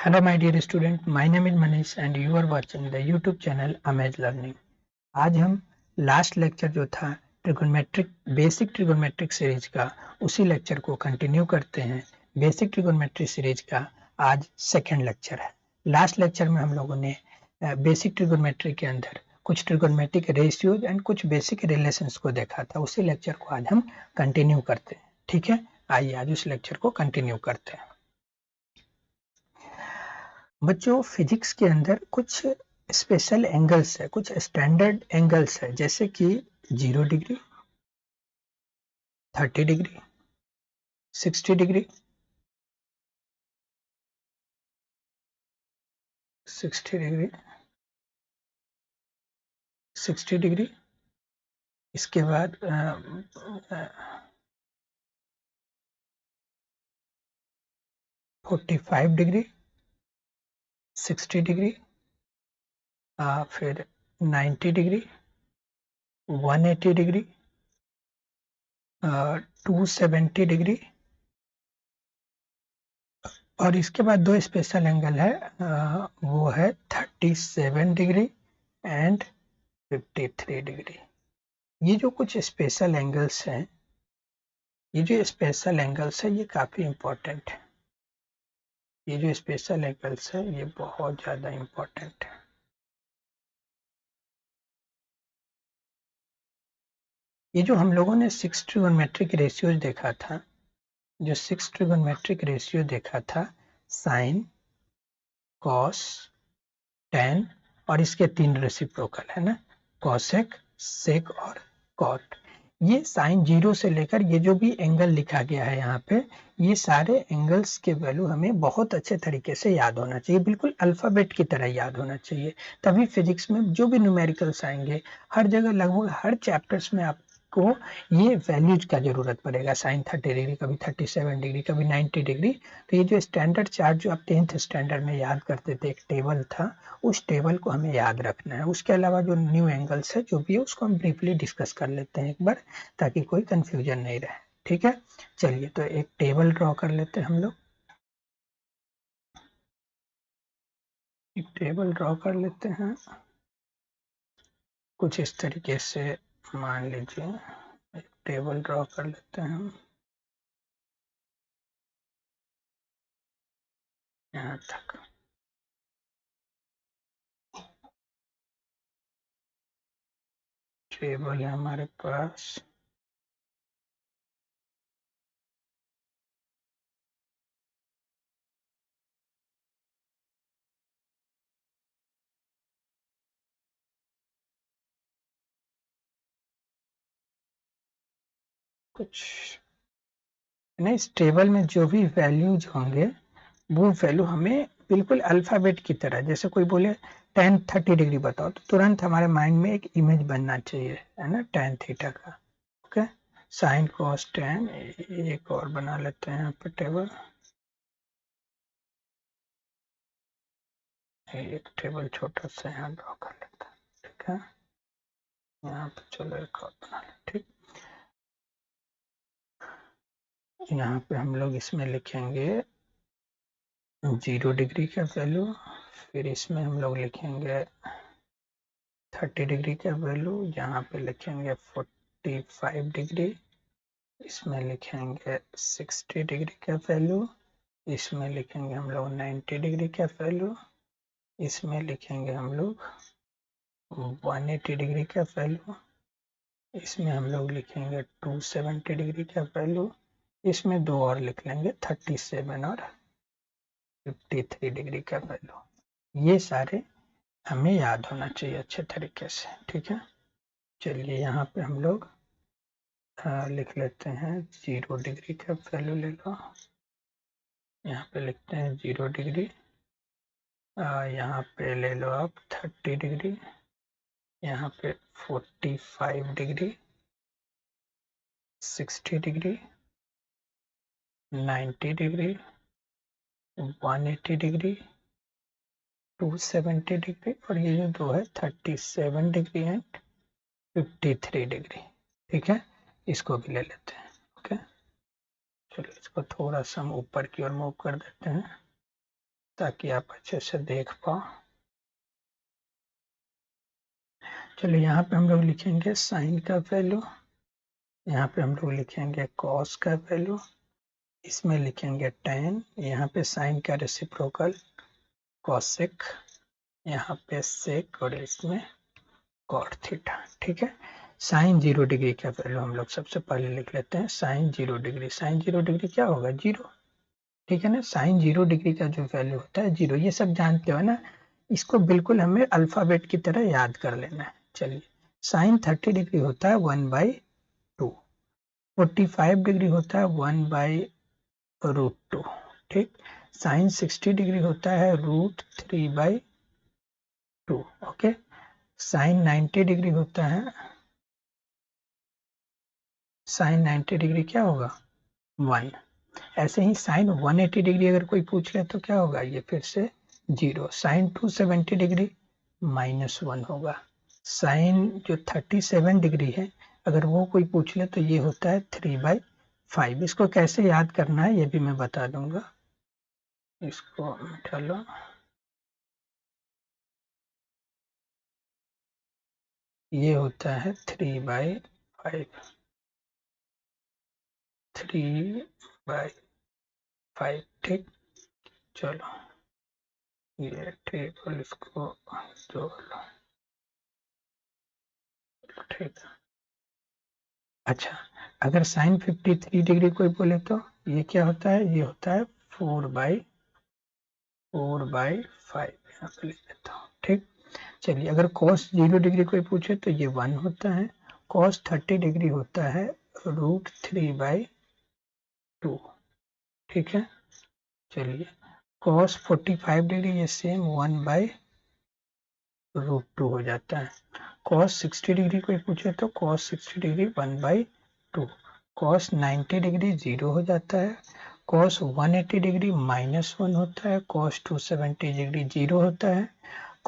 Hello my dear student, my name is Manish and you are watching the YouTube channel Amaz Learning। आज हम last lecture जो था trigonometric basic trigonometric series का उसी lecture को continue करते हैं। बेसिक ट्रिगोनोमेट्रिक सीरीज का आज सेकंड लेक्चर है। लास्ट लेक्चर में हम लोगों ने बेसिक ट्रिगोनोमेट्री के अंदर कुछ ट्रिगोनोमेट्रिक रेशियोज एंड कुछ बेसिक रिलेशंस को देखा था। उसी लेक्चर को आज हम कंटिन्यू करते हैं। ठीक है, आइए आज उस लेक्चर को कंटिन्यू करते हैं। बच्चों, फिजिक्स के अंदर कुछ स्पेशल एंगल्स है, कुछ स्टैंडर्ड एंगल्स है, जैसे कि 0 degree, 30 degree, 60 degree, 60 degree, 60 degree, इसके बाद 45 डिग्री, 60 डिग्री, फिर 90 डिग्री, 180 डिग्री, 270 डिग्री, और इसके बाद दो स्पेशल एंगल है, वो है 37 डिग्री एंड 53 डिग्री। ये जो कुछ स्पेशल एंगल्स हैं, ये जो स्पेशल एंगल्स है ये काफी इम्पोर्टेंट है। ये जो स्पेशल एंगल्स है ये बहुत ज्यादा इम्पोर्टेंट है। ये जो हम लोगों ने 6 ट्रिगोनोमेट्रिक रेशियोज देखा था, जो 6 ट्रिगोनोमेट्रिक रेशियो देखा था, साइन, कॉस, टैन और इसके 3 रेसिप्रोकल है ना, कॉसेक, सेक और कॉट। ये साइन 0 से लेकर ये जो भी एंगल लिखा गया है यहाँ पे, ये सारे एंगल्स के वैल्यू हमें बहुत अच्छे तरीके से याद होना चाहिए, बिल्कुल अल्फाबेट की तरह याद होना चाहिए। तभी फिजिक्स में जो भी न्यूमेरिकल्स आएंगे, हर जगह लगभग हर चैप्टर्स में आपको ये वैल्यूज का जरूरत पड़ेगा। साइन 30 डिग्री, कभी 37 डिग्री, कभी 90 डिग्री। तो ये जो स्टैंडर्ड चार्ट जो आप 10th स्टैंडर्ड में याद करते थे, एक टेबल था, उस टेबल को हमें याद रखना है। उसके अलावा जो न्यू एंगल्स है जो भी है उसको हम ब्रीफली डिस्कस कर लेते हैं एक बार, ताकि कोई कंफ्यूजन नहीं रहे। ठीक है, चलिए तो एक टेबल ड्रॉ कर लेते हैं हम लोग। एक टेबल ड्रॉ कर लेते हैं कुछ इस तरीके से। मान लीजिए एक टेबल ड्रॉ कर लेते हैं हम यहाँ तक। टेबल है हमारे पास, कुछ नहीं, इस टेबल में जो भी वैल्यूज होंगे वो वैल्यू हमें बिल्कुल अल्फाबेट की तरह, जैसे कोई बोले tan 30 डिग्री बताओ तो तुरंत हमारे माइंड में एक इमेज बनना चाहिए, है ना, tan थीटा का। ओके, साइन कॉस tan, एक और बना लेते हैं यहाँ पर टेबल। एक टेबल छोटा सा यहाँ ड्रॉ कर लेते हैं। ठीक है, यहाँ पे चलो एक और बना लेते। ठीक, यहाँ पे हम लोग इसमें लिखेंगे 0 डिग्री का वैल्यू, फिर इसमें हम लोग लिखेंगे 30 डिग्री का वैल्यू, यहाँ पे लिखेंगे 45 डिग्री, इसमें लिखेंगे 60 डिग्री का वैल्यू, इसमें लिखेंगे हम लोग 90 डिग्री का वैल्यू, इसमें लिखेंगे हम लोग 180 डिग्री का वैल्यू, इसमें हम लोग लिखेंगे 270 डिग्री का वैल्यू, इसमें दो और लिख लेंगे 37 और 53 डिग्री का वैल्यू। ये सारे हमें याद होना चाहिए अच्छे तरीके से। ठीक है, चलिए यहाँ पे हम लोग लिख लेते हैं 0 डिग्री का वैल्यू ले लो, यहाँ पे लिखते हैं 0 डिग्री, यहाँ पे ले लो आप 30 डिग्री, यहाँ पे 45 degree, 60 degree, 90 degree, 180 degree, 270 degree, और ये जो दो है 37 डिग्री एंड 53 डिग्री। ठीक है, इसको भी ले लेते हैं। ओके, चलिए इसको थोड़ा सा हम ऊपर की ओर मूव कर देते हैं ताकि आप अच्छे से देख पाओ। चलो यहाँ पे हम लोग लिखेंगे साइन का वैल्यू, यहाँ पे हम लोग लिखेंगे कॉस का वैल्यू, इसमें लिखेंगे tan, यहाँ पे साइन का रेसिप्रोकल कॉसेक, यहाँ पे सेक और इसमें कॉट थीटा। ठीक है, साइन 0 डिग्री का वैल्यू हम लोग सबसे पहले लिख लेते हैं। साइन 0 डिग्री, साइन 0 डिग्री क्या होगा? 0। ठीक है ना, साइन 0 डिग्री का जो वैल्यू होता है 0, ये सब जानते हो ना, इसको बिल्कुल हमें अल्फाबेट की तरह याद कर लेना है। चलिए, साइन 30 डिग्री होता है 1/2, 45 डिग्री होता है 1/√2। ठीक, साइन 60 डिग्री होता है √3/2। ओके, साइन 90 डिग्री होता है, साइन 90 डिग्री क्या होगा? 1। ऐसे ही साइन 180 डिग्री अगर कोई पूछ ले तो क्या होगा? ये फिर से 0। साइन 270 डिग्री -1 होगा। साइन जो 37 डिग्री है अगर वो कोई पूछ ले तो ये होता है 3/5। इसको कैसे याद करना है ये भी मैं बता दूंगा। इसको मिटा लो। ये होता है 3/5, 3/5। ठीक, चलो ये टेबल इसको जोड़ लो। ठीक, अच्छा, अगर साइन 53 डिग्री कोई बोले तो ये क्या होता है? ये होता है 4/5 यहाँ पे लिख देता हूँ। ठीक, चलिए, अगर cos 0 डिग्री कोई पूछे तो ये 1 होता है। cos 30 डिग्री होता है √3/2। ठीक है, चलिए, cos 45 डिग्री ये सेम 1/√2 हो जाता है। cos 60 डिग्री कोई पूछे तो cos 60 डिग्री 1/2। cos 90 डिग्री 0 हो जाता है। cos 180 डिग्री -1 होता है। cos 270 डिग्री 0 होता है।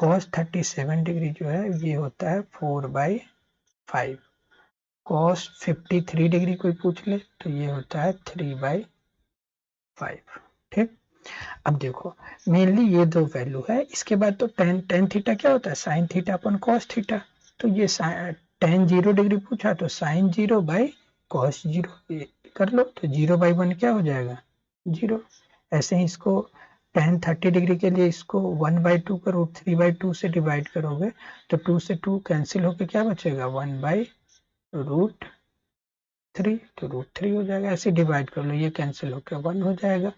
cos 37 डिग्री जो है ये होता है 4/5। cos 53 डिग्री कोई पूछ ले तो ये होता है 3/5। ठीक, अब देखो, मेनली ये दो वैल्यू है। इसके बाद तो टेन थीटा क्या होता है? साइन थीटा अपन कॉस थीटा। तो ये टेन 0 डिग्री पूछा तो साइन 0/cos 0 कर लो, तो 0/1 क्या हो जाएगा? 0। ऐसे ही इसको टेन 30 डिग्री के लिए इसको 1/2 का √3/2 से डिवाइड करोगे तो 2 से 2 कैंसिल होकर क्या बचेगा? 1/√3, तो √3 हो जाएगा। ऐसे डिवाइड कर लो, ये कैंसिल होकर 1 हो जाएगा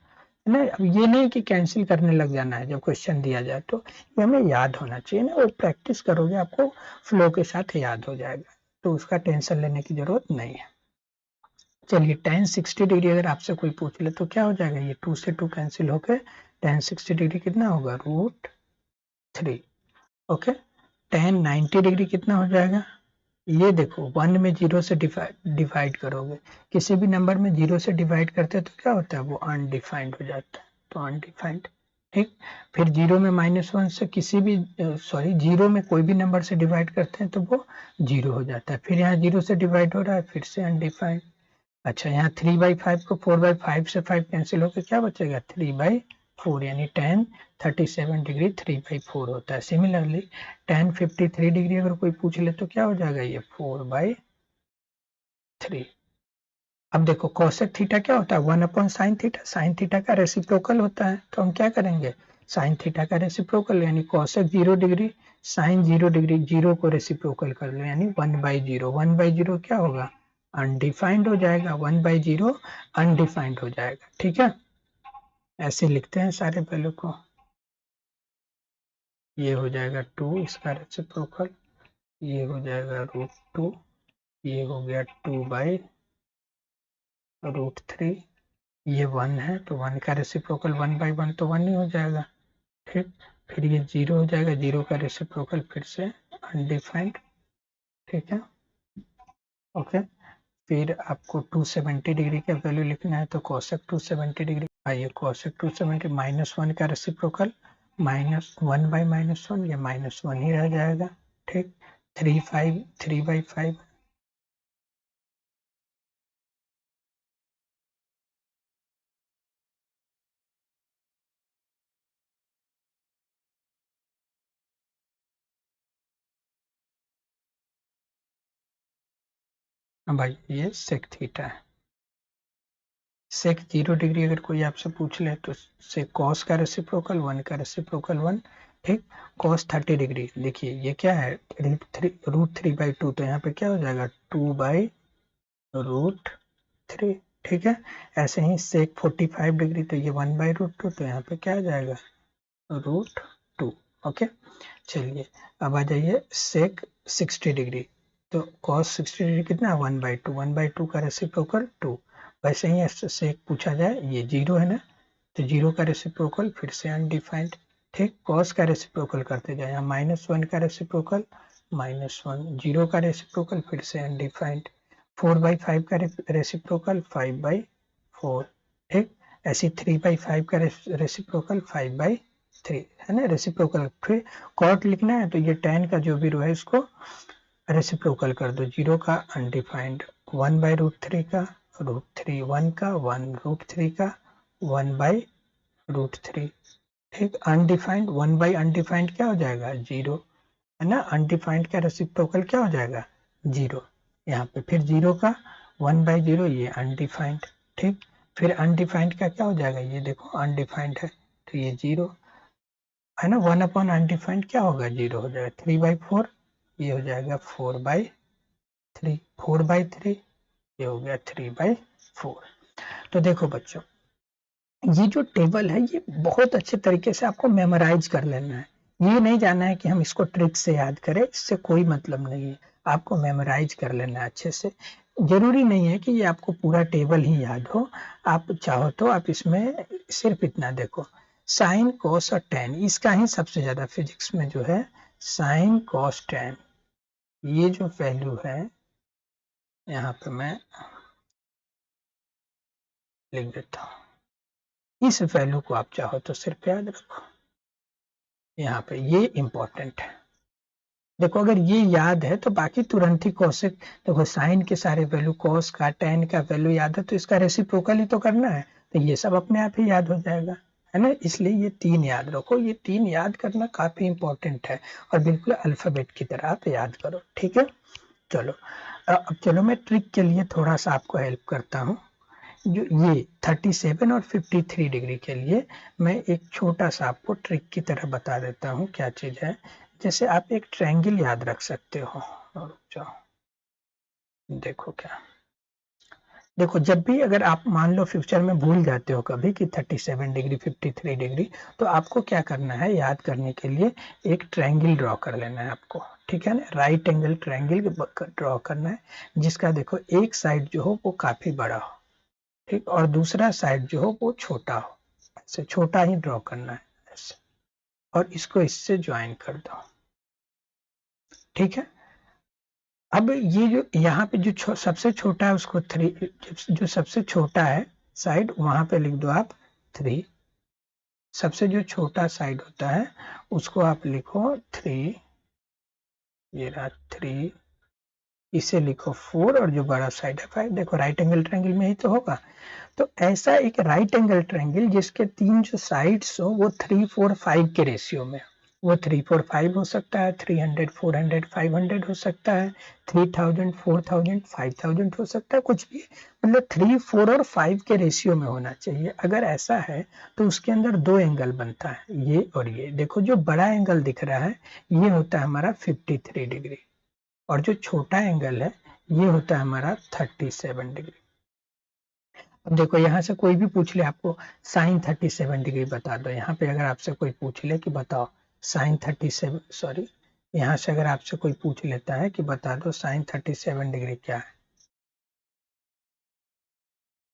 ना। अब ये नहीं कि कैंसिल करने लग जाना है जब क्वेश्चन दिया जाए, तो ये हमें याद होना चाहिए ना। वो प्रैक्टिस करोगे आपको फ्लो के साथ याद हो जाएगा, तो उसका टेंशन लेने की जरूरत नहीं है। चलिए, tan 60 डिग्री अगर आपसे कोई पूछ ले तो क्या हो जाएगा? ये 2 से 2 कैंसिल होकर tan 60 डिग्री कितना होगा? √3। ओके, tan 90 डिग्री कितना हो जाएगा? ये देखो, 1 में 0 से डिवाइड करोगे, किसी भी नंबर में 0 से डिवाइड करते हैं तो क्या होता है? वो अनडिफाइंड हो जाता है, तो अनडिफाइंड। ठीक, फिर 0 में -1 से किसी भी 0 में कोई भी नंबर से डिवाइड करते हैं तो वो 0 हो जाता है। फिर यहाँ 0 से डिवाइड हो रहा है, फिर से अनडिफाइंड। अच्छा, यहाँ 3/5 को 4/5 से 5 कैंसिल होकर क्या बचेगा? 3/4, यानी tan 37 डिग्री 3/4 होता है। सिमिलरली tan 53 डिग्री अगर कोई पूछ ले तो क्या हो जाएगा? ये 4/3। अब देखो, कोसेक थीटा क्या होता है? 1/sin theta. साइन थीटा का रेसिप्रोकल होता है, तो हम क्या करेंगे? साइन थीटा का रेसिप्रोकल, यानी कोसेक 0 डिग्री साइन 0 डिग्री 0 को रेसिप्रोकल कर लो, यानी 1/0। 1/0 क्या होगा? अनडिफाइंड हो जाएगा। 1/0 अनडिफाइंड हो जाएगा। ठीक है, ऐसे लिखते हैं सारे वैल्यू को। ये हो जाएगा 2 इसका रेसिप्रोकल, ये हो जाएगा √2, ये हो गया 2/√3, ये 1 है तो 1 का रेसिप्रोकल 1/1 तो 1 ही हो जाएगा। ठीक, फिर ये 0 हो जाएगा, 0 का रेसिप्रोकल फिर से अनडिफाइंड। ठीक है, ओके। फिर आपको 270 डिग्री का वैल्यू लिखना है, तो कोसेक 270 डिग्री, आइए कोसेक 270 -1 का रेसिप्रोकल -1/-1, ये -1 ही रह जाएगा। ठीक, 3/5 अब भाई ये सेक थीटा है। सेक 0 डिग्री अगर कोई आपसे पूछ ले तो सेक कॉस का रेसिप्रोकल 1 का रेसिप्रोकल 1, ठीक। कॉस 30 डिग्री, देखिए ये क्या है, √3/2, तो यहाँ पे क्या हो जाएगा 2/√3, ठीक है। ऐसे ही सेक 45 डिग्री, तो ये 1/√2, तो यहाँ पे क्या आ जाएगा √2। ओके, चलिए अब आ जाइए सेक 60 डिग्री, तो कॉस 60 डिग्री कितना है 1/2, 1/2 का रेसिप्रोकल 2। वैसे ही सेक पूछा जाए, ये 0 है ना, तो 0 का रेसिप्रोकल फिर से अनडिफाइंड, ठीक। कॉस का रेसिप्रोकल करते जाए, यहाँ -1 का रेसिप्रोकल -1, 0 का रेसिप्रोकल फिर से अनडिफाइंड, 4/5 का रेसिप्रोकल 5/4, ठीक। ऐसी 3/5 का रेसिप्रोकल 5/3 है ना रेसिप्रोकल। फिर कॉट लिखना है तो ये tan का जो भी रो है इसको रेसिप्रोकल कर दो, 0 का अनडिफाइंड, 1/√3 का √3, 1 का 1/√3 का 1/√3, ठीक। अनडिफाइंड 1 बाई अनडिफाइंड क्या हो जाएगा 0, है ना। अनडिफाइंड का रेसिप्रोकल क्या हो जाएगा 0, यहाँ पे फिर 0 का 1/0, ये अनडिफाइंड, ठीक। फिर अनडिफाइंड का क्या हो जाएगा, ये देखो अनडिफाइंड है तो ये 0, है ना। 1 अपॉन अनडिफाइंड क्या होगा 0 हो जाएगा, 3/4, ये हो जाएगा 4/3, 4/3, ये हो गया 3/4। तो देखो बच्चों, ये जो टेबल है ये बहुत अच्छे तरीके से आपको मेमोराइज कर लेना है। ये नहीं जानना है कि हम इसको ट्रिक से याद करें, इससे कोई मतलब नहीं है। आपको मेमोराइज कर लेना है अच्छे से। जरूरी नहीं है कि ये आपको पूरा टेबल ही याद हो, आप चाहो तो आप इसमें सिर्फ इतना देखो, साइन कॉस और टेन, इसका ही सबसे ज्यादा फिजिक्स में जो है साइन कॉस टेन, ये जो वैल्यू है यहाँ पे मैं लिख देता हूँ, इस वैल्यू को आप चाहो तो सिर्फ याद रखो, यहाँ पे ये इंपॉर्टेंट है। देखो अगर ये याद है तो बाकी तुरंत ही कॉसेक, देखो साइन के सारे वैल्यू, कॉस का टेन का वैल्यू याद है तो इसका रेसिप्रोकल ही तो करना है, तो ये सब अपने आप ही याद हो जाएगा, है ना। इसलिए ये 3 याद रखो, ये 3 याद करना काफी इंपॉर्टेंट है, और बिल्कुल अल्फाबेट की तरह आप याद करो, ठीक है। चलो अब चलो मैं ट्रिक के लिए थोड़ा सा आपको हेल्प करता हूँ। जो ये 37 और 53 डिग्री के लिए मैं एक छोटा सा आपको ट्रिक की तरह बता देता हूँ, क्या चीज है। जैसे आप एक ट्रायंगल याद रख सकते हो, और रुक जाओ, देखो क्या, देखो जब भी अगर आप मान लो फ्यूचर में भूल जाते हो कभी कि 37 डिग्री 53 डिग्री, तो आपको क्या करना है, याद करने के लिए एक ट्रायंगल ड्रॉ कर लेना है आपको, ठीक है ना। राइट एंगल ट्रायंगल ड्रॉ करना है, जिसका देखो एक साइड जो हो वो काफी बड़ा हो, ठीक, और दूसरा साइड जो हो वो छोटा हो, ऐसे छोटा ही ड्रॉ करना है ऐसे, और इसको इससे ज्वाइन कर दो, ठीक है। अब ये जो यहाँ पे जो सबसे छोटा है उसको 3, जो सबसे छोटा है साइड वहां पे लिख दो आप 3, सबसे जो छोटा साइड होता है उसको आप लिखो 3, ये रहा 3, इसे लिखो 4, और जो बड़ा साइड है 5। देखो राइट एंगल ट्रायंगल में ही तो होगा, तो ऐसा एक राइट एंगल ट्रायंगल जिसके 3 जो साइड्स हो वो 3, 4, 5 के रेशियो में, वो 3, 4, 5 हो सकता है, 300, 400, 500 हो सकता है, 3000, 4000, 5000 हो सकता है, कुछ भी, मतलब 3, 4 और 5 के रेशियो में होना चाहिए। अगर ऐसा है तो उसके अंदर 2 एंगल बनता है, ये और ये। देखो जो बड़ा एंगल दिख रहा है ये होता है हमारा 53 डिग्री, और जो छोटा एंगल है ये होता है हमारा 37 डिग्री। अब देखो यहाँ से कोई भी पूछ ले आपको साइन 37 डिग्री बता दो, यहाँ पे अगर आपसे कोई पूछ ले कि बताओ साइन 37, सॉरी, यहाँ से अगर आपसे कोई पूछ लेता है कि बता दो साइन 37 डिग्री क्या है,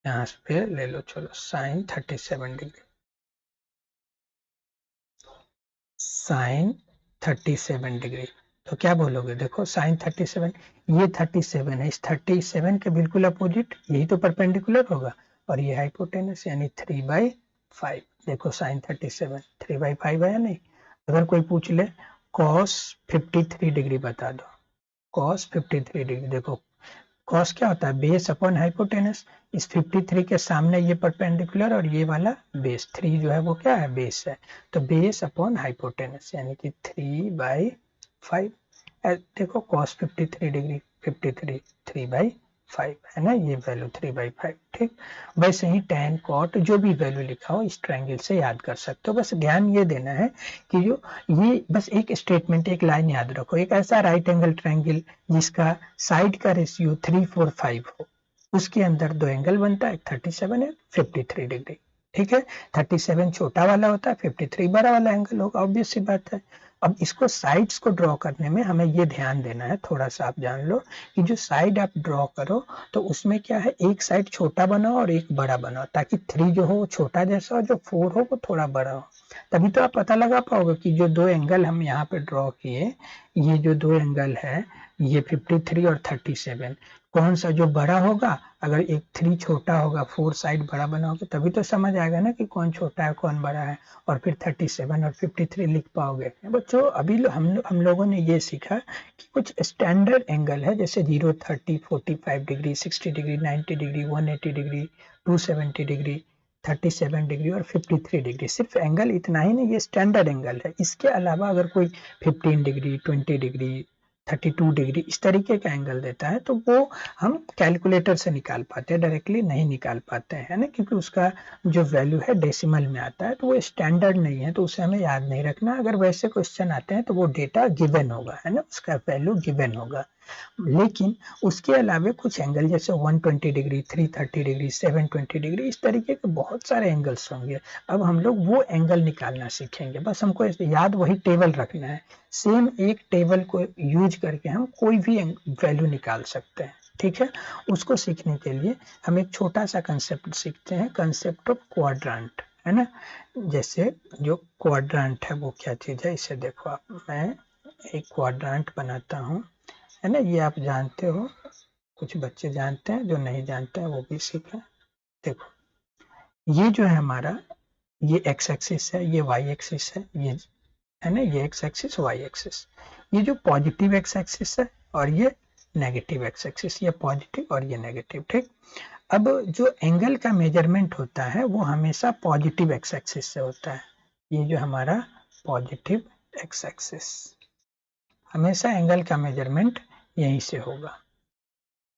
यहाँ पे ले लो, चलो साइन 37 डिग्री, साइन 37 डिग्री, तो क्या बोलोगे, देखो साइन 37, ये 37 है, इस 37 के बिल्कुल अपोजिट यही तो परपेंडिकुलर होगा, और ये हाइपोटेनस यानी 3/5। देखो साइन 37 3/5 है या नहीं। अगर कोई पूछ ले कॉस 53 डिग्री बता दो, कॉस 53 डिग्री, देखो कॉस क्या होता है, बेस अपॉन हाइपोटेनस, इस 53 के सामने ये परपेंडिकुलर और ये वाला बेस 3 जो है वो क्या है, बेस है, तो बेस अपॉन हाइपोटेनस यानी कि 3/5। देखो कॉस 53 डिग्री 53 3/5, 5 है ना, ये वैल्यू 3/5। ठीक, वैसे ही tan cot जो भी वैल्यू लिखा हो इस ट्रायंगल से याद कर सकते हो। बस ध्यान ये देना है कि जो ये बस एक स्टेटमेंट, एक लाइन याद रखो, एक ऐसा राइट एंगल ट्रायंगल जिसका साइड का रेशियो 3, 4, 5 हो, उसके अंदर दो एंगल बनता है, 37 है 53 डिग्री। ठीक है, 37 छोटा वाला होता है, 53 बड़ा वाला एंगल होगा, ऑब्वियस सी बात है। अब इसको साइड्स को ड्रॉ करने में हमें ये ध्यान देना है, थोड़ा सा आप जान लो कि जो साइड आप ड्रॉ करो तो उसमें क्या है, एक साइड छोटा बनाओ और एक बड़ा बनाओ, ताकि 3 जो हो वो छोटा जैसा हो, जो 4 हो वो थोड़ा बड़ा हो। तभी तो आप पता लगा पाओगे कि जो दो एंगल हम यहाँ पे ड्रॉ किए, ये जो दो एंगल है, ये 53 और 37, कौन सा जो बड़ा होगा, अगर एक 3 छोटा होगा, 4 साइड बड़ा बनाओगे तभी तो समझ आएगा ना कि कौन छोटा है कौन बड़ा है, और फिर 37 और 53 लिख पाओगे। बच्चों अभी हम लोगों ने ये सीखा कि कुछ स्टैंडर्ड एंगल है, जैसे 0, 30, 45 degree, 60 degree, 90 degree, 180 degree, 270 degree, 37 degree और 53 डिग्री। सिर्फ एंगल इतना ही नहीं, ये स्टैंडर्ड एंगल है। इसके अलावा अगर कोई 15 डिग्री, 20 डिग्री, 32 डिग्री इस तरीके का एंगल देता है तो वो हम कैलकुलेटर से निकाल पाते हैं, डायरेक्टली नहीं निकाल पाते हैं ना, क्योंकि उसका जो वैल्यू है डेसिमल में आता है, तो वो स्टैंडर्ड नहीं है, तो उसे हमें याद नहीं रखना। अगर वैसे क्वेश्चन आते हैं तो वो डेटा गिवन होगा, है ना, उसका वैल्यू गिवन होगा। लेकिन उसके अलावा कुछ एंगल जैसे 120 डिग्री, 330 डिग्री, 720 डिग्री, इस तरीके के बहुत सारे एंगल्स होंगे। अब हम लोग वो एंगल निकालना सीखेंगे, बस हमको याद वही टेबल रखना है। सेम एक टेबल को यूज करके हम कोई भी वैल्यू निकाल सकते हैं। ठीक है, उसको सीखने के लिए हम एक छोटा सा कंसेप्ट सीखते हैं, कंसेप्ट ऑफ क्वाड्रेंट, है ना। जैसे जो क्वाड्रेंट है वो क्या चीज है, इसे देखो आप, मैं एक क्वाड्रेंट बनाता हूँ, है ना, ये आप जानते हो, कुछ बच्चे जानते हैं, जो नहीं जानते हैं वो भी सीखें। देखो ये जो है हमारा, ये एक्स एक्सिस है, ये वाई एक्सिस है, ये है ना, ये एक्स एक्सिस, वाई एक्सिस, ये जो पॉजिटिव एक्स एक्सिस है और ये नेगेटिव एक्स एक्सिस, ये पॉजिटिव और ये नेगेटिव। ठीक, अब जो एंगल का मेजरमेंट होता है वो हमेशा पॉजिटिव एक्स एक्सिस से होता है। ये जो हमारा पॉजिटिव एक्स एक्सिस, हमेशा एंगल का मेजरमेंट यहीं से होगा।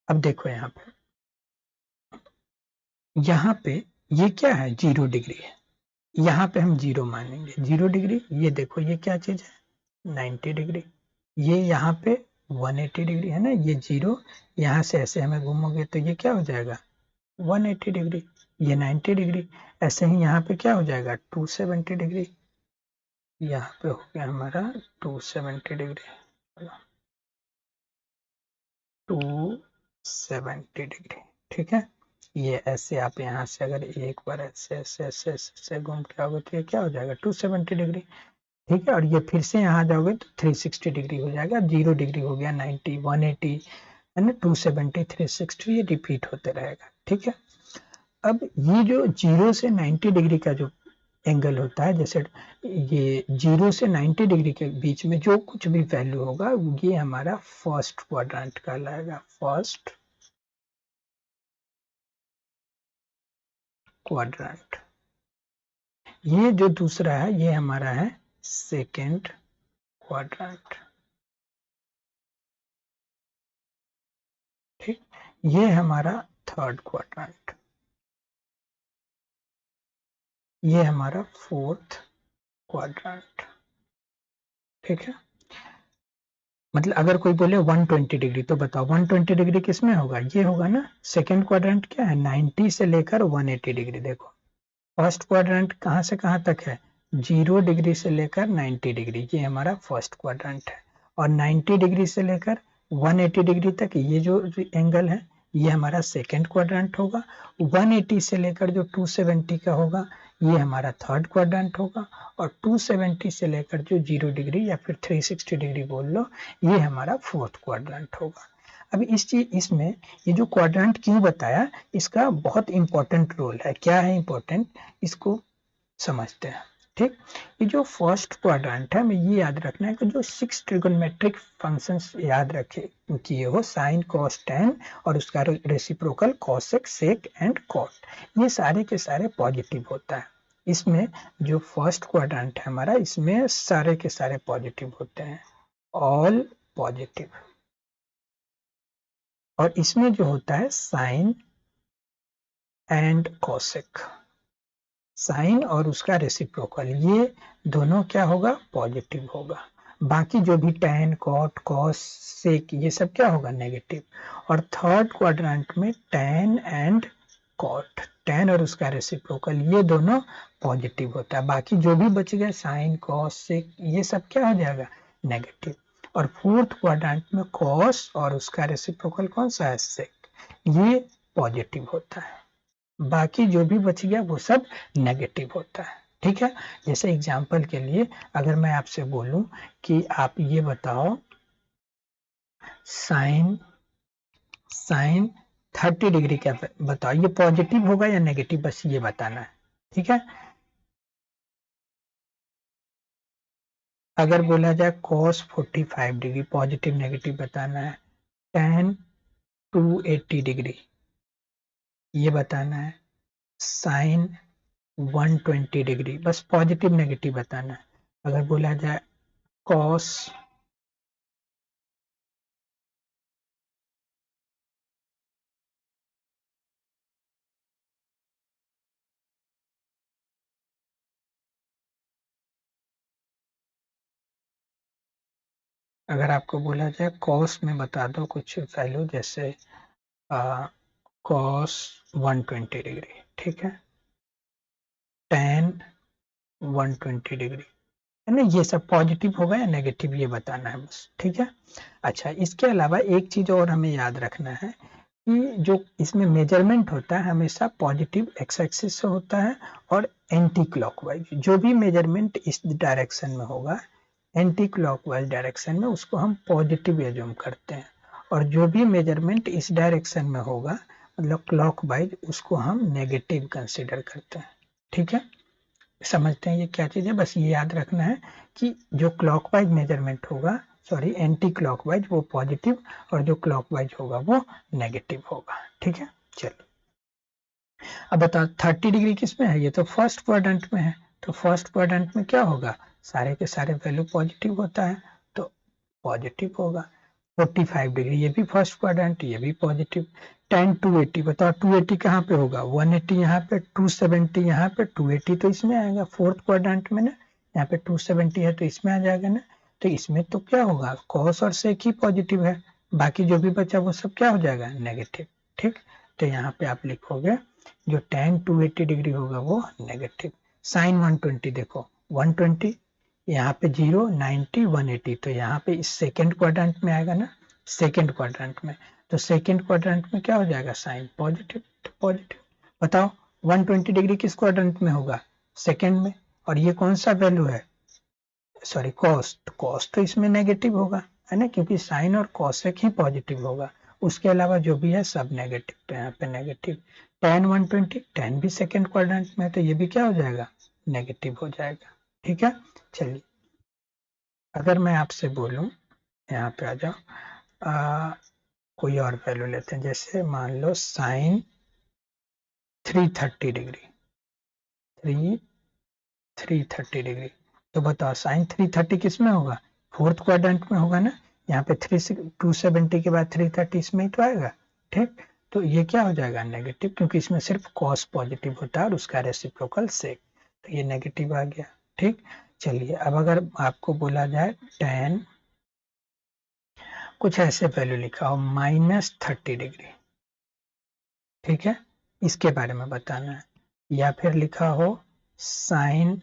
अब देखो यहाँ पे ये क्या है, 0 डिग्री है, यहाँ पे हम 0 मानेंगे, 0 डिग्री। ये देखो ये क्या चीज है, 90 डिग्री। ये यहाँ पे 180 डिग्री है ना, ये 0, यहाँ से ऐसे हमें घूमोगे तो ये क्या हो जाएगा 180 डिग्री, ये 90 डिग्री। ऐसे ही यहाँ पे क्या हो जाएगा 270 डिग्री, यहाँ पे हो गया हमारा 270 डिग्री, 270 डिग्री। ठीक है, ये ऐसे आप यहाँ से अगर एक बार ऐसे ऐसे ऐसे ऐसे घूम के आओगे तो ये क्या हो जाएगा 270 डिग्री। ठीक है, और ये फिर से यहाँ जाओगे तो 360 डिग्री हो जाएगा, 0 डिग्री हो गया, 90, 180 है ना, 270, 360, ये रिपीट होते रहेगा। ठीक है, अब ये जो 0 से 90 डिग्री का जो एंगल होता है, जैसे ये 0 से 90 डिग्री के बीच में जो कुछ भी वैल्यू होगा ये हमारा फर्स्ट क्वाड्रेंट कहलाएगा, फर्स्ट क्वाड्रेंट। ये जो दूसरा है ये हमारा है सेकेंड क्वाड्रेंट। ठीक, ये हमारा थर्ड क्वाड्रेंट, ये हमारा फोर्थ क्वाड्रेंट। ठीक है, मतलब अगर कोई बोले 120 डिग्री तो बताओ 120 डिग्री किस में होगा, ये होगा ना, सेकेंड क्वाड्रेंट क्या है 90 से लेकर 180 डिग्री। देखो फर्स्ट क्वाड्रेंट कहाँ से कहाँ तक है, 0 डिग्री से लेकर 90 डिग्री, ये हमारा फर्स्ट क्वाड्रेंट है। और 90 डिग्री से लेकर 180 डिग्री तक ये जो एंगल है ये हमारा सेकेंड क्वाड्रेंट होगा। 180 से लेकर जो 270 का होगा ये हमारा थर्ड क्वाड्रेंट होगा। और 270 से लेकर जो 0 डिग्री या फिर 360 डिग्री बोल लो ये हमारा फोर्थ क्वाड्रेंट होगा। अभी इसमें ये जो क्वाड्रेंट क्यों बताया, इसका बहुत इंपॉर्टेंट रोल है। क्या है इंपॉर्टेंट, इसको समझते हैं। ठीक, ये जो फर्स्ट क्वाड्रेंट है हमें ये याद रखना है कि जो 6 ट्रिगोनोमेट्रिक फंक्शंस याद रखे किए हो, साइन कॉस टेन और उसका reciprocal cosec sec and cot, ये सारे के सारे पॉजिटिव होता है। इसमें जो फर्स्ट क्वाड्रेंट है हमारा, इसमें सारे के सारे पॉजिटिव होते हैं, ऑल पॉजिटिव। और इसमें जो होता है साइन एंड कोसेक, साइन और उसका रेसिप्रोकल, ये दोनों क्या होगा, पॉजिटिव होगा। बाकी जो भी टैन, कॉट, कॉस, सेक, ये सब क्या होगा, नेगेटिव। और थर्ड क्वाड्रेंट में टैन एंड कॉट, टैन और उसका रेसिप्रोकल, ये दोनों पॉजिटिव होता है। बाकी जो भी बच गया साइन, कॉस, सेक, ये सब क्या हो जाएगा, नेगेटिव। और फोर्थ क्वाड्रेंट में कॉस और उसका रेसिप्रोकल कौन सा है, सेक, ये पॉजिटिव होता है। बाकी जो भी बच गया वो सब नेगेटिव होता है। ठीक है, जैसे एग्जांपल के लिए अगर मैं आपसे बोलूं कि आप ये बताओ साइन 30 डिग्री का बताओ, ये पॉजिटिव होगा या नेगेटिव, बस ये बताना है। ठीक है, अगर बोला जाए cos 45 डिग्री, पॉजिटिव नेगेटिव बताना है। tan 280 डिग्री ये बताना है। साइन 120 डिग्री, बस पॉजिटिव नेगेटिव बताना है। अगर बोला जाए cos, अगर आपको बोला जाए कॉस में बता दो कुछ वैल्यू, जैसे कॉस 120 डिग्री, ठीक है, tan 120 डिग्री, है ना, ये सब पॉजिटिव होगा या नेगेटिव ये बताना है बस। ठीक है, अच्छा, इसके अलावा एक चीज और हमें याद रखना है कि जो इसमें मेजरमेंट होता है हमेशा पॉजिटिव एक्स एक्सिस से होता है और एंटी क्लॉकवाइज। जो भी मेजरमेंट इस डायरेक्शन में होगा, एंटी क्लॉकवाइज डायरेक्शन में, उसको हम पॉजिटिव एज्यूम करते हैं। और जो भी मेजरमेंट इस डायरेक्शन में होगा, मतलब क्लॉकवाइज, उसको हम नेगेटिव कंसिडर करते हैं। ठीक है, समझते हैं ये क्या चीज है, बस ये याद रखना है कि जो क्लॉकवाइज मेजरमेंट होगा, सॉरी एंटी क्लॉकवाइज, वो पॉजिटिव, और जो क्लॉकवाइज होगा वो नेगेटिव होगा। ठीक है, चलो अब बताओ 30 डिग्री किस में है, ये तो फर्स्ट क्वाड्रेंट में है, तो फर्स्ट क्वाड्रेंट में क्या होगा, सारे के सारे वैल्यू पॉजिटिव होता है, तो पॉजिटिव होगा। 45 डिग्री ये भी फर्स्ट क्वाड्रेंट, ये भी पॉजिटिव। tan 280 बताओ 280 कहाँ पे होगा, 180 यहाँ पे, 270 यहाँ पे, 280 तो इसमें आएगा फोर्थ क्वाड्रेंट में ना, यहाँ पे 270 है तो इसमें आ जाएगा ना। तो इसमें तो क्या होगा, कॉस और सेक ही पॉजिटिव है, बाकी जो भी बचा वो सब क्या हो जाएगा, नेगेटिव। ठीक, तो यहाँ पे आप लिखोगे जो tan 280 डिग्री होगा वो नेगेटिव। साइन 120 देखो, 120 यहाँ पे 0, 90, 180, तो यहाँ पे इस सेकेंड क्वाड्रेंट में आएगा ना, सेकेंड क्वाड्रेंट में, तो सेकेंड क्वाड्रेंट में क्या हो जाएगा, साइन पॉजिटिव, तो पॉजिटिव। बताओ 120 डिग्री किस क्वाड्रेंट में होगा, सेकेंड में, और ये कौन सा वैल्यू है, सॉरी कॉस, तो कॉस तो इसमें नेगेटिव होगा, है ना, क्योंकि साइन और कॉसेक ही पॉजिटिव होगा, उसके अलावा जो भी है सब नेगेटिव, तो यहाँ पे नेगेटिव। tan 120, tan भी सेकेंड क्वाड्रेंट में है, तो ये भी क्या हो जाएगा, नेगेटिव हो जाएगा। ठीक है, चलिए अगर मैं आपसे बोलूं, यहाँ पे आ जाओ, कोई और वैल्यू लेते हैं, जैसे मान लो साइन 330 डिग्री, 330 डिग्री, तो बताओ साइन 330 किस में होगा, फोर्थ क्वाड्रेंट में होगा ना, यहाँ पे 270 के बाद 330 इसमें ही तो आएगा। ठीक, तो ये क्या हो जाएगा, नेगेटिव, क्योंकि इसमें सिर्फ कॉस पॉजिटिव होता है और उसका रेसिप्रोकल सेक, तो ये नेगेटिव आ गया। ठीक, चलिए अब अगर आपको बोला जाए tan, कुछ ऐसे वैल्यू लिखा हो -30 डिग्री, ठीक है, इसके बारे में बताना है, या फिर लिखा हो साइन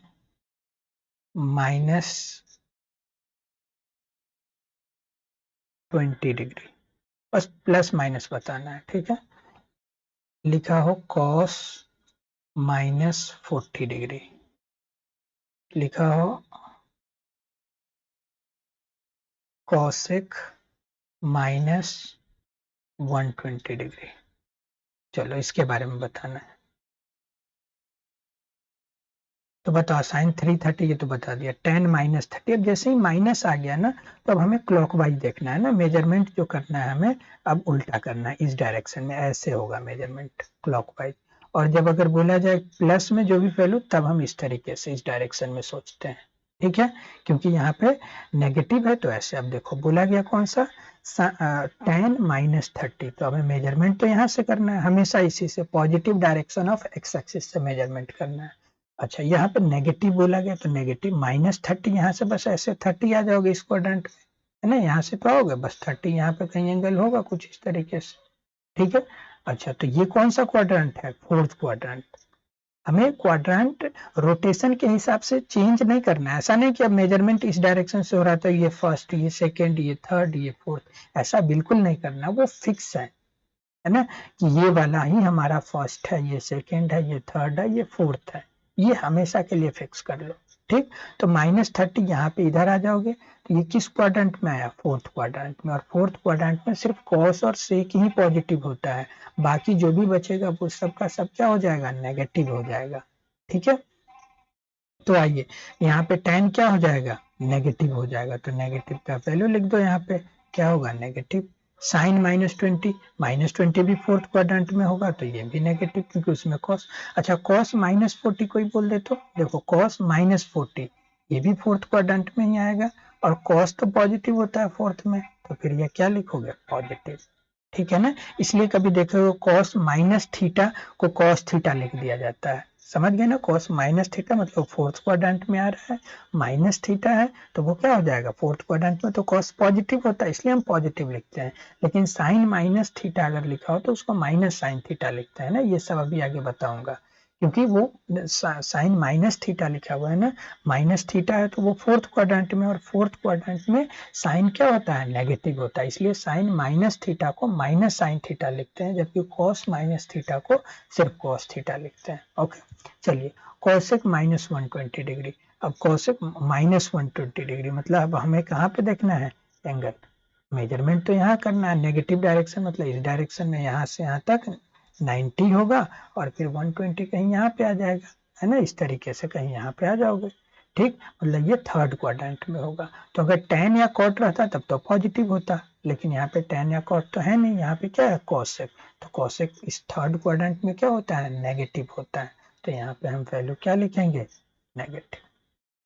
-20 डिग्री, बस प्लस माइनस बताना है। ठीक है, लिखा हो कॉस -40 डिग्री, लिखा हो कॉसेक -120 डिग्री, चलो इसके बारे में बताना है। तो बताओ साइन 330 ये तो बता दिया, tan -30, अब जैसे ही माइनस आ गया ना, तो अब हमें क्लॉकवाइज देखना है ना, मेजरमेंट जो करना है हमें अब उल्टा करना है, इस डायरेक्शन में ऐसे होगा मेजरमेंट क्लॉकवाइज। और जब अगर बोला जाए प्लस में जो भी वैल्यू, तब हम इस तरीके से इस डायरेक्शन में सोचते हैं। ठीक है, क्योंकि यहाँ पे नेगेटिव है तो ऐसे। अब देखो बोला गया कौन सा, tan -30, तो हमें मेजरमेंट तो यहाँ से करना है, हमेशा इसी से positive direction of x axis से मेजरमेंट करना है। अच्छा, यहाँ पे नेगेटिव बोला गया तो नेगेटिव -30, यहाँ से बस ऐसे 30 आ जाओगे इस क्वाड्रेंट में, है ना, यहाँ से तो आओगे बस 30, यहाँ पे कहीं एंगल होगा कुछ इस तरीके से, ठीक है। अच्छा, तो ये कौन सा क्वाड्रेंट है, फोर्थ क्वाड्रेंट। हमें क्वाड्रेंट रोटेशन के हिसाब से चेंज नहीं करना है, ऐसा नहीं कि अब मेजरमेंट इस डायरेक्शन से हो रहा था, ये फर्स्ट, ये सेकंड, ये थर्ड, ये फोर्थ, ऐसा बिल्कुल नहीं करना, वो फिक्स है ना, कि ये वाला ही हमारा फर्स्ट है, ये सेकंड है, ये थर्ड है, ये फोर्थ है, ये हमेशा के लिए फिक्स कर लो, ठीक। तो -30 यहाँ पे इधर आ जाओगे, तो ये किस क्वाड्रेंट में आया, फोर्थ क्वाड्रेंट में, और फोर्थ क्वाड्रेंट में सिर्फ कॉस और सेक ही पॉजिटिव होता है, बाकी जो भी बचेगा वो सब का सब क्या हो जाएगा, नेगेटिव हो जाएगा, ठीक है। तो आइए यहाँ पे tan क्या हो जाएगा, नेगेटिव हो जाएगा, तो नेगेटिव का वैल्यू लिख दो, यहाँ पे क्या होगा, नेगेटिव। साइन -20 भी फोर्थ क्वाड्रेंट में होगा, तो ये भी नेगेटिव, क्योंकि उसमें कॉस। अच्छा, कॉस -40 कोई बोल दे तो देखो, कॉस -40 ये भी फोर्थ क्वाड्रेंट में ही आएगा, और कॉस तो पॉजिटिव होता है फोर्थ में, तो फिर ये क्या लिखोगे, पॉजिटिव, ठीक है ना। इसलिए कभी देखो कॉस -थीटा को कॉस थीटा लिख दिया जाता है, समझ गए ना, कॉस -थीटा मतलब फोर्थ क्वाड्रेंट में आ रहा है, माइनस थीटा है तो वो क्या हो जाएगा, फोर्थ क्वाड्रेंट में तो कॉस पॉजिटिव होता है, इसलिए हम पॉजिटिव लिखते हैं। लेकिन साइन -थीटा अगर लिखा हो तो उसको माइनस साइन थीटा लिखते हैं ना, ये सब अभी आगे बताऊंगा, क्योंकि वो साइन -थीटा लिखा हुआ है ना, -थीटा है तो वो फोर्थ क्वाड्रेंट में, और फोर्थ क्वाड्रेंट में साइन क्या होता है, नेगेटिव होता है, इसलिए साइन -थीटा को माइनस साइन थीटा लिखते हैं, जबकि कॉस -थीटा को सिर्फ कॉस थीटा लिखते हैं। ओके, चलिए, कॉसेक -120 डिग्री, अब कॉसेक -120 डिग्री मतलब अब हमें कहाँ पे देखना है, एंगल, मेजरमेंट तो यहाँ करना है, नेगेटिव डायरेक्शन मतलब इस डायरेक्शन में, यहाँ से यहाँ तक 90 होगा, और फिर 120 कहीं यहाँ पे आ जाएगा, है ना, इस तरीके से कहीं यहाँ पे आ जाओगे, ठीक, मतलब ये थर्ड क्वाड्रेंट में होगा। तो अगर tan या cot रहता तब तो पॉजिटिव होता, लेकिन यहाँ पे tan या cot तो है नहीं, यहाँ पे क्या है, cosec, तो cosec इस थर्ड क्वाड्रेंट में क्या होता है, नेगेटिव होता है, तो यहाँ पे हम वैल्यू क्या लिखेंगे, नेगेटिव।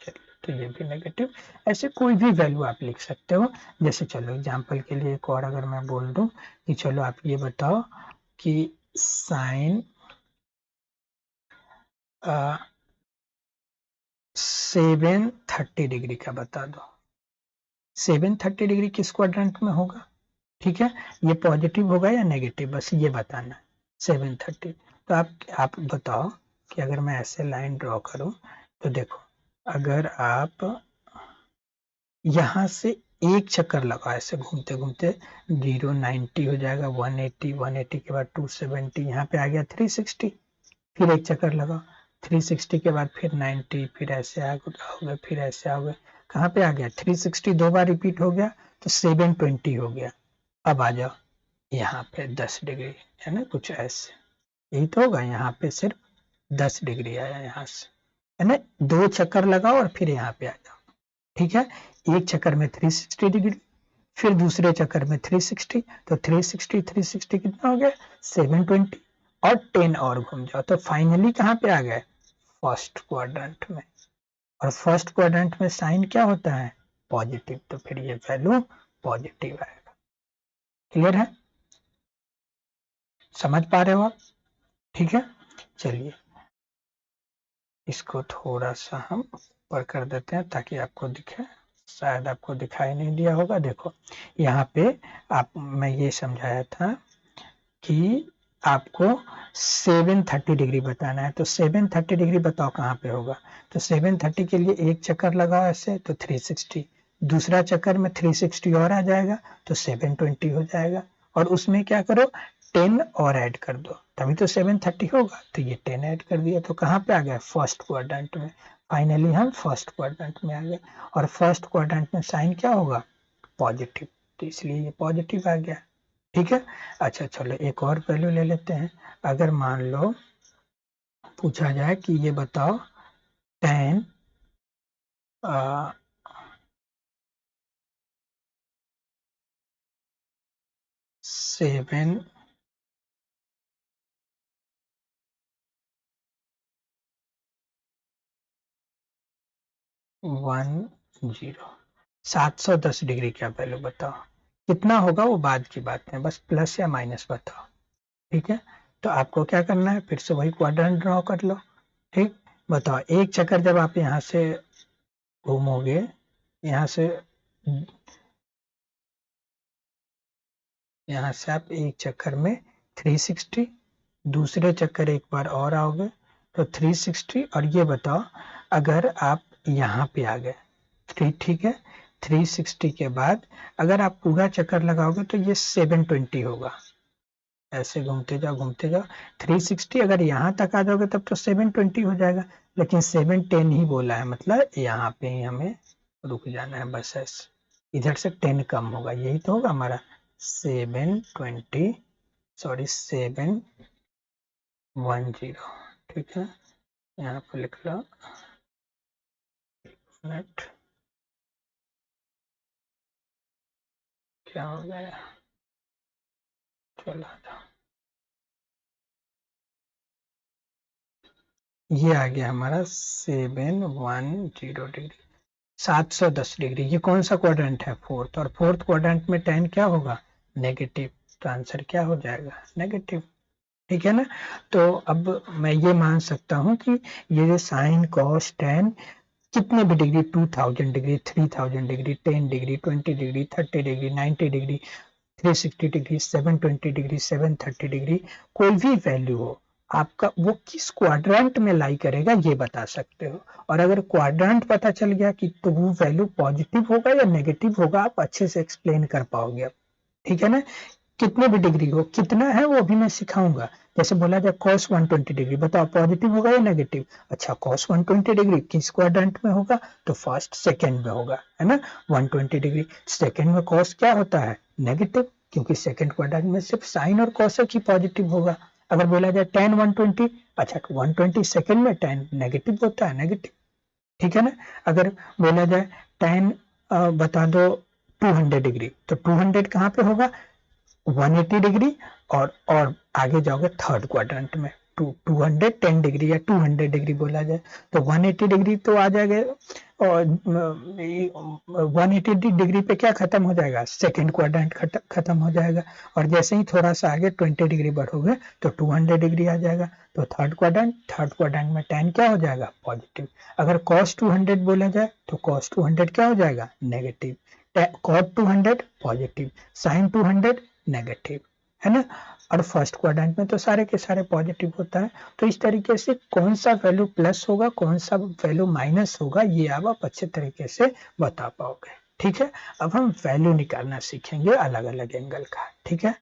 चलिए, तो ये भी नेगेटिव, ऐसे कोई भी वैल्यू आप लिख सकते हो। जैसे चलो एग्जांपल के लिए एक और अगर मैं बोल दूं कि चलो आप ये बताओ कि साइन 730 डिग्री का बता दो, 730 डिग्री किस क्वाड्रेंट में होगा, ठीक है, ये पॉजिटिव होगा या नेगेटिव, बस ये बताना है, 730। तो आप बताओ कि अगर मैं ऐसे लाइन ड्रॉ करूं, तो देखो, अगर आप यहाँ से एक चक्कर लगाओ ऐसे घूमते घूमते, 0 90 हो जाएगा, 180 180 के बाद 270, यहाँ पे आ गया 360, फिर एक चक्कर लगाओ, 360 के बाद फिर 90, फिर ऐसे आओगे, फिर ऐसे आओगे, कहाँ पे आ गया, 360 दो बार रिपीट हो गया, तो 720 हो गया। अब आ जाओ यहाँ पे 10 डिग्री, है ना, कुछ ऐसे, यही तो होगा, यहाँ पे सिर्फ 10 डिग्री आया यहाँ से, है ना, दो चक्कर लगाओ और फिर यहाँ पे आ जाओ, ठीक है। एक चक्कर में 360 डिग्री, फिर दूसरे चक्कर में 360, तो 360 कितना हो गया, 720, और 10 और घूम जाओ, तो फाइनली कहाँ पे आ गए, फर्स्ट क्वाड्रेंट में, और फर्स्ट क्वाड्रेंट में साइन क्या होता है, पॉजिटिव, तो फिर ये वैल्यू पॉजिटिव आएगा। क्लियर है, समझ पा रहे हो आप, ठीक है। चलिए, इसको थोड़ा सा हम ऊपर कर देते हैं ताकि आपको दिखे, शायद आपको दिखाई नहीं दिया होगा, देखो यहाँ पे आप, मैं ये समझाया था कि आपको 730 डिग्री बताना है, तो 730 डिग्री बताओ कहाँ पे होगा, तो 730 के लिए एक चक्कर लगाओ ऐसे, तो 360, दूसरा चक्कर में 360 और आ जाएगा, तो 720 हो जाएगा, और उसमें क्या करो, 10 और ऐड कर दो, तभी तो 730 होगा, तो ये 10 ऐड कर दिया, तो कहाँ पे आ गया, फर्स्ट क्वाड्रेंट में। फाइनली हम फर्स्ट क्वाड्रेंट में आ गए, और फर्स्ट क्वाड्रेंट में साइन क्या होगा, पॉजिटिव, तो इसलिए ये पॉजिटिव आ गया, ठीक है। अच्छा, चलो एक और वैल्यू ले लेते हैं, अगर मान लो पूछा जाए कि ये बताओ tan 710 710 डिग्री क्या वैल्यू बताओ, कितना होगा वो बाद की बात है, बस प्लस या माइनस बताओ। ठीक है, तो आपको क्या करना है, फिर से वही क्वाड्रेंट ड्रॉ कर लो। ठीक, बताओ एक चक्कर जब आप यहाँ से घूमोगे, यहाँ से आप एक चक्कर में 360, दूसरे चक्कर एक बार और आओगे तो 360, और ये बताओ अगर आप यहाँ पे आ गए, ठीक है, 360 के बाद अगर आप पूरा चक्कर लगाओगे तो ये 720 होगा। ऐसे घूमते जाओ 360, अगर यहाँ तक आ जाओगे तब तो 720 हो जाएगा, लेकिन 710 ही बोला है, मतलब यहाँ पे ही हमें रुक जाना है बस। ऐसे इधर से 10 कम होगा, यही तो होगा हमारा 710। ठीक है, यहाँ पे लिख लो नेट, क्या हो गया, चला था, ये आ गया हमारा 710 डिग्री, 710 डिग्री। ये कौन सा क्वाड्रेंट है, फोर्थ, और फोर्थ क्वाड्रेंट में tan क्या होगा, नेगेटिव, तो आंसर क्या हो जाएगा, नेगेटिव। ठीक है ना, तो अब मैं ये मान सकता हूँ कि ये जो साइन कॉस tan कितने भी degree, 2000 degree, 3000 degree, 10 degree, 20 degree, 30 degree, 90 degree, 360 degree, 720 degree, 730 degree, कोई भी वैल्यू हो आपका, वो किस क्वाड्रेंट में लाई करेगा ये बता सकते हो। और अगर क्वाड्रेंट पता चल गया कि तो वो वैल्यू पॉजिटिव होगा या नेगेटिव होगा, आप अच्छे से एक्सप्लेन कर पाओगे। ठीक है ना, कितने भी डिग्री हो, कितना है वो अभी मैं सिखाऊंगा। जैसे बोला जाए cos 120 डिग्री, बताओ पॉजिटिव होगा या नेगेटिव। अच्छा, cos 120 डिग्री किस क्वाड्रेंट में होगा, तो फर्स्ट सेकंड में होगा, है ना। 120 डिग्री सेकंड में cos क्या होता है, नेगेटिव, क्योंकि सेकंड क्वाड्रेंट में सिर्फ साइन और cos ही पॉजिटिव होगा। अगर बोला जाए tan 120, अच्छा 120 सेकंड में tan नेगेटिव होता है, नेगेटिव। ठीक है ना, अगर बोला जाए tan बता दो 200 डिग्री, तो 200 कहाँ पे होगा, 180 डिग्री, और आगे जाओगे थर्ड क्वाड्रेंट में, 210 डिग्री या 200 डिग्री बोला जाए तो 180 डिग्री तो आ जाएगा, और 180 डिग्री पे क्या खत्म हो जाएगा, सेकंड क्वाड्रेंट खत्म हो जाएगा। और जैसे ही थोड़ा सा आगे 20 डिग्री बढ़ोगे तो 200 डिग्री आ जाएगा, तो थर्ड क्वाड्रेंट में tan क्या हो जाएगा, पॉजिटिव। अगर cos 200 बोला जाए तो cos 200 क्या हो जाएगा, negative, cot 200 positive, sin 200 negative, है ना। और फर्स्ट क्वाड्रेंट में तो सारे के सारे पॉजिटिव होता है। तो इस तरीके से कौन सा वैल्यू प्लस होगा, कौन सा वैल्यू माइनस होगा, ये आप अच्छे तरीके से बता पाओगे। ठीक है, अब हम वैल्यू निकालना सीखेंगे अलग अलग एंगल का। ठीक है।